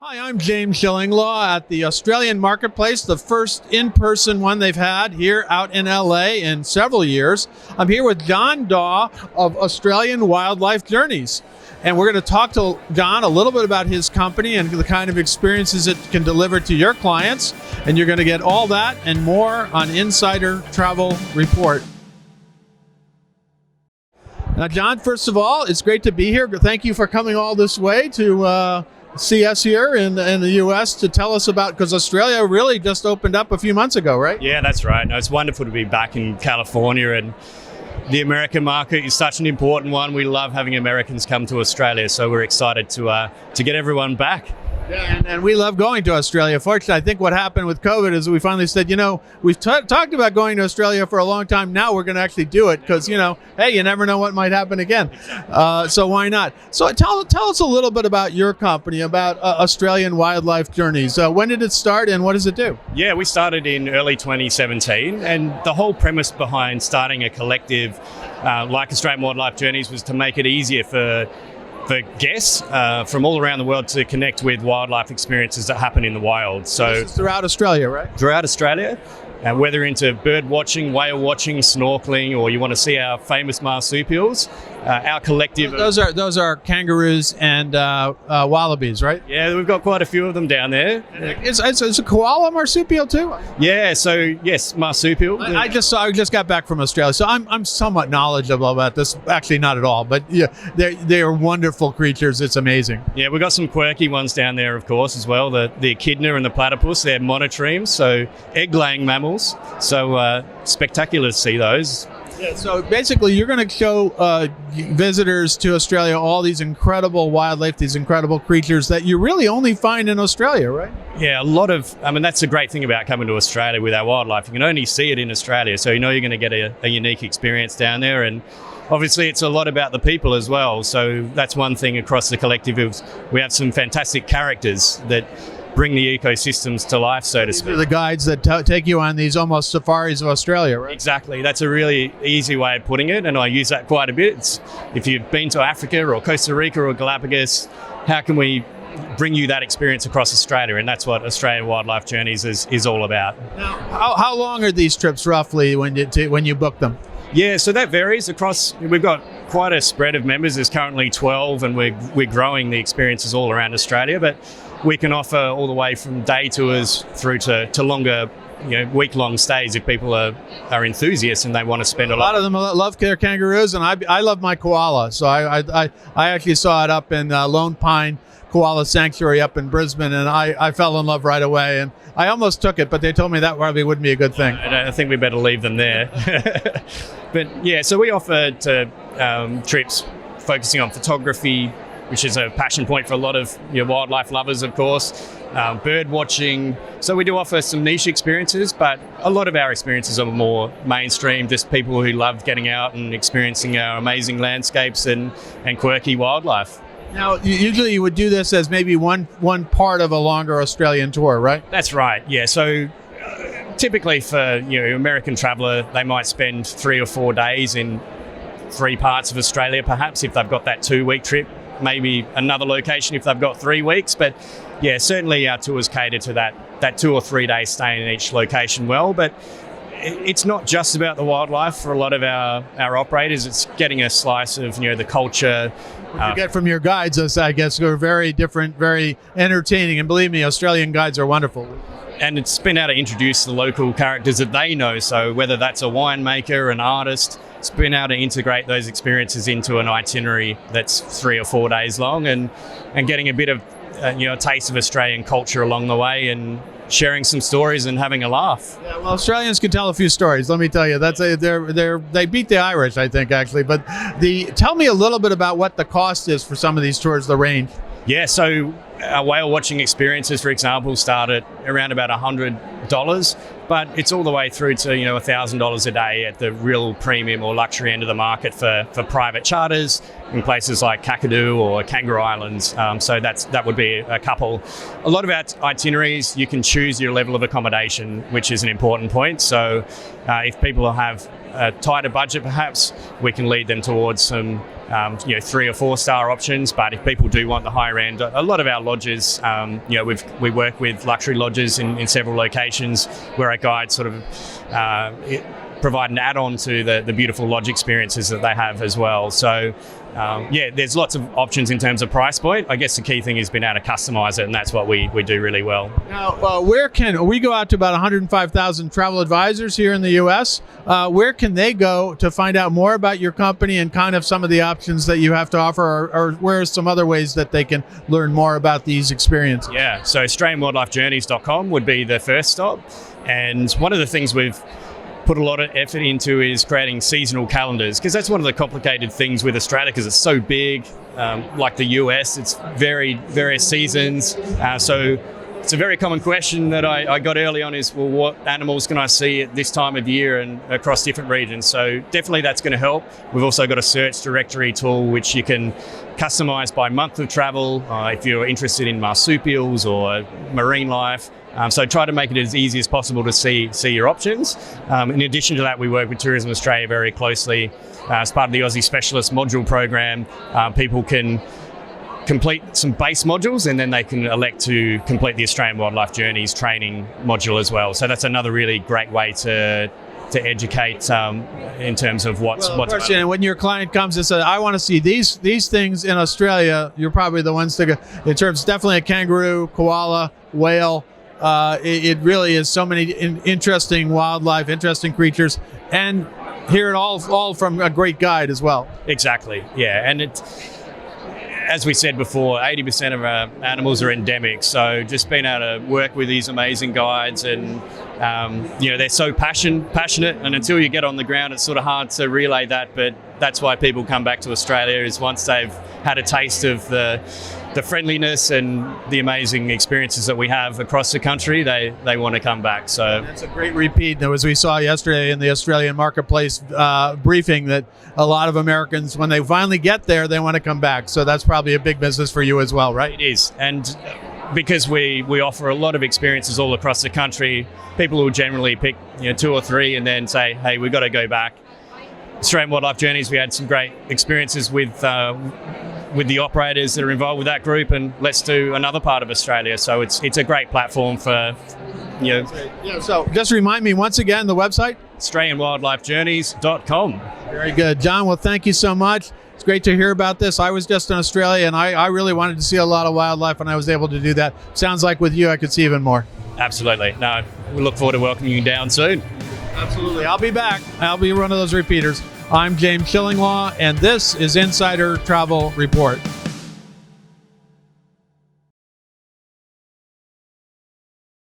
Hi, I'm James Shillinglaw at the Australian Marketplace, the first in-person one they've had here out in LA in several years. I'm here with John Daw of Australian Wildlife Journeys. And we're going to talk to John a little bit about his company and the kind of experiences it can deliver to your clients. And you're going to get all that and more on Insider Travel Report. Now, John, first of all, it's great to be here. Thank you for coming all this way to see us here in the U.S. to tell us about, because Australia really just opened up a few months ago, right? Yeah, that's right. No, it's wonderful to be back in California, and the American market is such an important one. We love having Americans come to Australia, so we're excited to get everyone back. Yeah, and we love going to Australia. Fortunately, I think what happened with COVID is we finally said, we've talked about going to Australia for a long time. Now we're going to actually do it because, hey, you never know what might happen again. So why not? So tell us a little bit about your company, about Australian Wildlife Journeys. When did it start and what does it do? Yeah, we started in early 2017, and the whole premise behind starting a collective like Australian Wildlife Journeys was to make it easier for guests from all around the world to connect with wildlife experiences that happen in the wild. So this is throughout Australia, right? Throughout Australia, and whether into bird watching, whale watching, snorkeling, or you want to see our famous marsupials, our collective. Those are kangaroos and wallabies, right? Yeah, we've got quite a few of them down there. Is a koala marsupial too? Yeah, so yes, marsupial. I just got back from Australia, so I'm somewhat knowledgeable about this. Actually, not at all, but yeah, they are wonderful creatures. It's amazing. Yeah, we've got some quirky ones down there, of course, as well. The echidna and the platypus. They're monotremes, so egg-laying mammals. So spectacular to see those. Yeah, so basically you're going to show visitors to Australia all these incredible wildlife, these incredible creatures that you really only find in Australia, right? Yeah, that's the great thing about coming to Australia with our wildlife. You can only see it in Australia, so you're going to get a unique experience down there. And obviously it's a lot about the people as well. So that's one thing across the collective. We have some fantastic characters that bring the ecosystems to life, so to speak. These are the guides that take you on these almost safaris of Australia, right? Exactly. That's a really easy way of putting it, and I use that quite a bit. If you've been to Africa or Costa Rica or Galapagos, how can we bring you that experience across Australia? And that's what Australian Wildlife Journeys is all about. Now, how long are these trips roughly when you book them? Yeah, so that varies across. We've got quite a spread of members. There's currently 12, and we're growing the experiences all around Australia. But we can offer all the way from day tours through to longer, week-long stays if people are enthusiasts and they want to spend a lot. A lot of them love their kangaroos, and I love my koala. So I actually saw it up in Lone Pine Koala Sanctuary up in Brisbane, and I fell in love right away. And I almost took it, but they told me that probably wouldn't be a good thing. I think we better leave them there. But yeah, so we offer trips focusing on photography, which is a passion point for a lot of wildlife lovers, of course. Bird watching. So we do offer some niche experiences, but a lot of our experiences are more mainstream, just people who love getting out and experiencing our amazing landscapes and quirky wildlife. Now, usually you would do this as maybe one part of a longer Australian tour, right? That's right, yeah. So typically for American traveller, they might spend 3 or 4 days in 3 parts of Australia, perhaps, if they've got that 2-week trip. Maybe another location if they've got 3 weeks. But yeah, certainly our tours cater to that 2 or 3 day stay in each location well. But it's not just about the wildlife for a lot of our operators. It's getting a slice of the culture. What you get from your guides, I guess, are very different, very entertaining. And believe me, Australian guides are wonderful. And it's been able to introduce the local characters that they know. So whether that's a winemaker, an artist, it's been able to integrate those experiences into an itinerary that's 3 or 4 days long, and getting a bit of a taste of Australian culture along the way, and sharing some stories and having a laugh. Yeah, well, Australians can tell a few stories. Let me tell you, they beat the Irish, I think, actually. But tell me a little bit about what the cost is for some of these tours, the range. Yeah, so our whale watching experiences, for example, start at around about $100, but it's all the way through to $1,000 a day at the real premium or luxury end of the market for private charters in places like Kakadu or Kangaroo Islands. So that would be a couple. A lot of our itineraries, you can choose your level of accommodation, which is an important point. So if people have a tighter budget, perhaps we can lead them towards some 3 or 4 star options. But if people do want the higher end, a lot of our lodges, we work with luxury lodges in several locations where our guides sort of provide an add-on to the beautiful lodge experiences that they have as well. So there's lots of options in terms of price point. I guess the key thing is being able to customize it, and that's what we do really well. Now, where can we go out to about 105,000 travel advisors here in the U.S.? Where can they go to find out more about your company and kind of some of the options that you have to offer, or where are some other ways that they can learn more about these experiences? Yeah, so AustralianWildlifeJourneys.com would be the first stop. And one of the things we've put a lot of effort into is creating seasonal calendars, because that's one of the complicated things with Australia, because it's so big. Like the US, it's various seasons. So it's a very common question that I got early on is, well, what animals can I see at this time of year and across different regions? So definitely that's going to help. We've also got a search directory tool which you can customize by month of travel if you're interested in marsupials or marine life. So try to make it as easy as possible to see your options. In addition to that, we work with Tourism Australia very closely. As part of the Aussie Specialist Module Program, people can complete some base modules and then they can elect to complete the Australian Wildlife Journeys training module as well. So that's another really great way to educate in terms of what's available. And when your client comes and says, I want to see these things in Australia, you're probably the ones to go. In terms, definitely a kangaroo, koala, whale. It really is so many interesting wildlife, interesting creatures, and hear it all from a great guide as well. Exactly, yeah. And as we said before, 80% of our animals are endemic. So just being able to work with these amazing guides, and they're so passionate, and until you get on the ground, it's sort of hard to relay that. But that's why people come back to Australia, is once they've had a taste of the friendliness and the amazing experiences that we have across the country, they want to come back. So that's a great repeat. As we saw yesterday in the Australian marketplace briefing, that a lot of Americans, when they finally get there, they want to come back. So that's probably a big business for you as well, right? It is. And because we offer a lot of experiences all across the country, people will generally pick 2 or 3 and then say, hey, we've got to go back. Australian Wildlife Journeys, we had some great experiences with the operators that are involved with that group, and let's do another part of Australia. So it's a great platform for, Yeah, so just remind me once again, the website? AustralianWildlifeJourneys.com. Very good. John, well, thank you so much. It's great to hear about this. I was just in Australia, and I really wanted to see a lot of wildlife, and I was able to do that. Sounds like with you, I could see even more. Absolutely. No, we look forward to welcoming you down soon. Absolutely. I'll be back. I'll be one of those repeaters. I'm James Shillinglaw, and this is Insider Travel Report.